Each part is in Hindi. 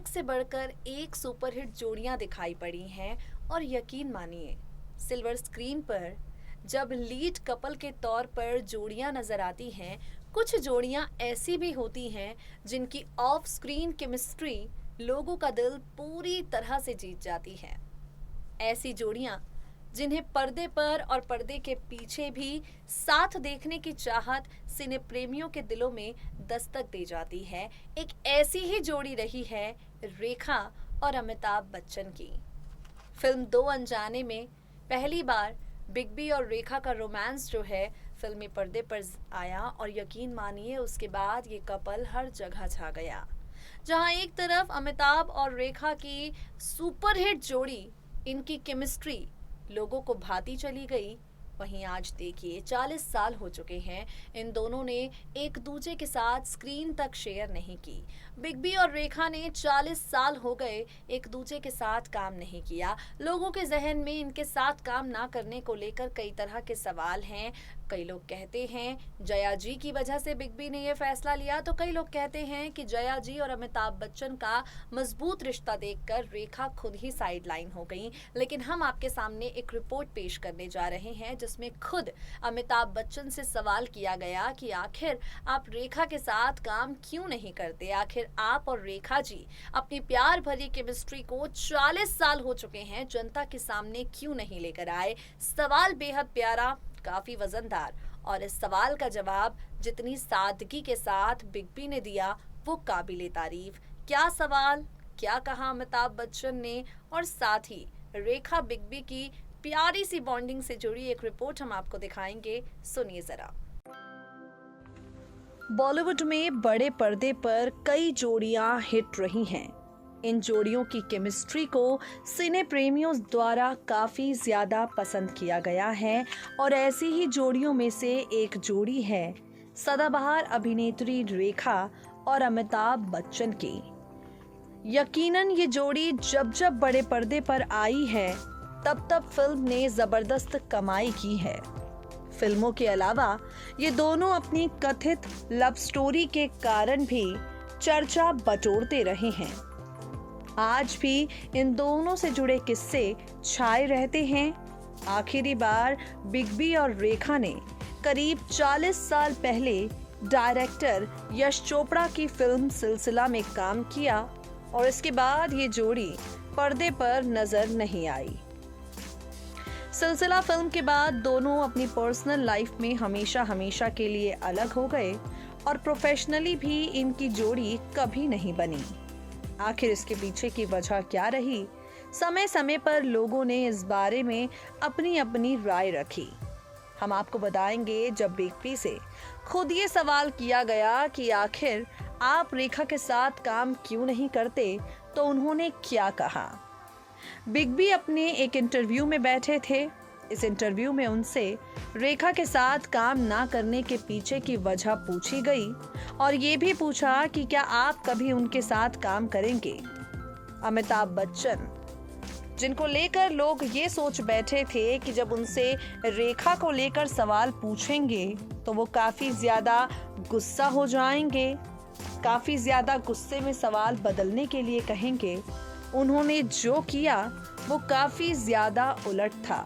एक से बढ़कर एक सुपरहिट जोड़ियां दिखाई पड़ी हैं और यकीन मानिए, सिल्वर स्क्रीन पर जब लीड कपल के तौर पर जोड़ियां नजर आती हैं, कुछ जोड़ियां ऐसी भी होती हैं जिनकी ऑफ स्क्रीन केमिस्ट्री लोगों का दिल पूरी तरह से जीत जाती है। ऐसी जोड़ियां जिन्हें पर्दे पर और पर्दे के पीछे भी साथ देखने की चाहत सिने प्रेमियों के दिलों में दस्तक दे जाती है, एक ऐसी ही जोड़ी रही है रेखा और अमिताभ बच्चन की। फिल्म दो अनजाने में पहली बार बिग बी और रेखा का रोमांस जो है फिल्मी पर्दे पर आया और यकीन मानिए उसके बाद ये कपल हर जगह छा गया। जहां एक तरफ अमिताभ और रेखा की सुपरहिट जोड़ी, इनकी केमिस्ट्री लोगों को भाती चली गई, वहीं आज देखिए 40 साल हो चुके हैं, इन दोनों ने एक दूसरे के साथ स्क्रीन तक शेयर नहीं की। बिग बी और रेखा ने 40 साल हो गए एक दूसरे के साथ काम नहीं किया। लोगों के जहन में इनके साथ काम ना करने को लेकर कई तरह के सवाल हैं। कई लोग कहते हैं जया जी की वजह से बिग बी ने यह फैसला लिया, तो कई लोग कहते हैं कि जया जी और अमिताभ बच्चन का मजबूत रिश्ता देखकर रेखा खुद ही साइडलाइन हो गई। लेकिन हम आपके सामने एक रिपोर्ट पेश करने जा रहे हैं जिसमें खुद अमिताभ बच्चन से सवाल किया गया कि आखिर आप रेखा के साथ काम क्यों नहीं करते, आखिर आप और रेखा जी अपनी प्यार भरी केमिस्ट्री को 40 साल हो चुके हैं जनता के सामने क्यों नहीं लेकर आए। सवाल बेहद प्यारा, काफी वजनदार, और इस सवाल का जवाब जितनी सादगी के साथ बिग बी ने दिया वो काबिले तारीफ। क्या सवाल, क्या कहा अमिताभ बच्चन ने, और साथ ही रेखा बिग बी की प्यारी सी बॉन्डिंग से जुड़ी एक रिपोर्ट हम आपको दिखाएंगे, सुनिए जरा। बॉलीवुड में बड़े पर्दे पर कई जोड़ियां हिट रही हैं। इन जोड़ियों की केमिस्ट्री को सिने प्रेमियों द्वारा काफी ज्यादा पसंद किया गया है और ऐसी ही जोड़ियों में से एक जोड़ी है सदाबहार अभिनेत्री रेखा और अमिताभ बच्चन की। यकीनन ये जोड़ी जब जब बड़े पर्दे पर आई है तब तब फिल्म ने जबरदस्त कमाई की है। फिल्मों के अलावा ये दोनों अपनी कथित लव स्टोरी के कारण भी चर्चा बटोरते रहे हैं। आज भी इन दोनों से जुड़े किस्से छाए रहते हैं। आखिरी बार बिग बी और रेखा ने करीब 40 साल पहले डायरेक्टर यश चोपड़ा की फिल्म सिलसिला में काम किया और इसके बाद ये जोड़ी पर्दे पर नजर नहीं आई। सिलसिला फिल्म के बाद दोनों अपनी पर्सनल लाइफ में हमेशा हमेशा के लिए अलग हो गए और प्रोफेशनली भी इनकी जोड़ी कभी नहीं बनी। आखिर इसके पीछे की वजह क्या रही? समय समय पर लोगों ने इस बारे में अपनी अपनी राय रखी। हम आपको बताएंगे जब बिग बी से खुद ये सवाल किया गया कि आखिर आप रेखा के साथ काम क्यों नहीं करते, तो उन्होंने क्या कहा। बिग बी अपने एक इंटरव्यू में बैठे थे। इस इंटरव्यू में उनसे रेखा के साथ काम ना करने के पीछे की वजह पूछी गई और ये भी पूछा कि क्या आप कभी उनके साथ काम करेंगे। अमिताभ बच्चन, जिनको लेकर लोग ये सोच बैठे थे कि जब उनसे रेखा को लेकर सवाल पूछेंगे तो वो काफी ज्यादा गुस्सा हो जाएंगे, काफी ज्यादा गुस्से में सवाल बदलने के लिए कहेंगे, उन्होंने जो किया वो काफी ज्यादा उलट था।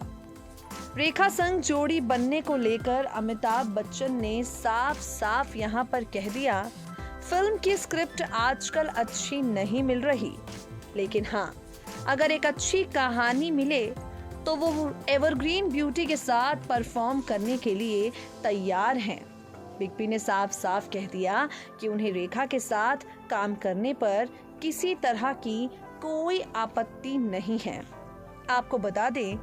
रेखा संग जोड़ी बनने को लेकर अमिताभ बच्चन ने साफ साफ यहाँ पर कह दिया, फिल्म की स्क्रिप्ट आजकल अच्छी नहीं मिल रही, लेकिन हाँ, अगर एक अच्छी कहानी मिले तो वो एवरग्रीन ब्यूटी के साथ परफॉर्म करने के लिए तैयार हैं। बिग बी ने साफ साफ कह दिया कि उन्हें रेखा के साथ काम करने पर किसी तरह की कोई आपत्ति नहीं है। आपको बता दें,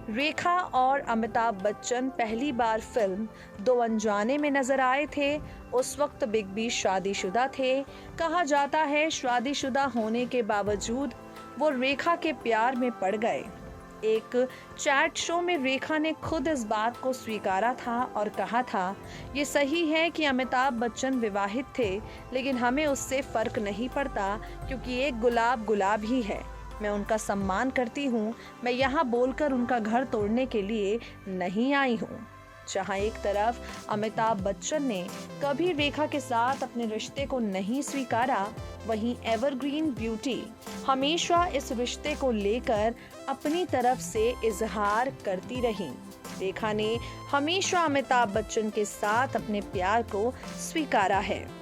रेखा और अमिताभ बच्चन पहली बार फिल्म दो अनजाने में नजर आए थे। उस वक्त बिग बी शादीशुदा थे। कहा जाता है शादीशुदा होने के बावजूद वो रेखा के प्यार में पड़ गए। एक चैट शो में रेखा ने खुद इस बात को स्वीकारा था और कहा था, ये सही है कि अमिताभ बच्चन विवाहित थे, लेकिन हमें उससे फर्क नहीं पड़ता क्योंकि एक गुलाब गुलाब ही है। मैं उनका सम्मान करती हूँ। मैं यहाँ बोलकर उनका घर तोड़ने के लिए नहीं आई हूँ। जहां एक तरफ अमिताभ बच्चन ने कभी रेखा के साथ अपने रिश्ते को नहीं स्वीकारा, वहीं एवरग्रीन ब्यूटी हमेशा इस रिश्ते को लेकर अपनी तरफ से इजहार करती रही। रेखा ने हमेशा अमिताभ बच्चन के साथ अपने प्यार को स्वीकारा है।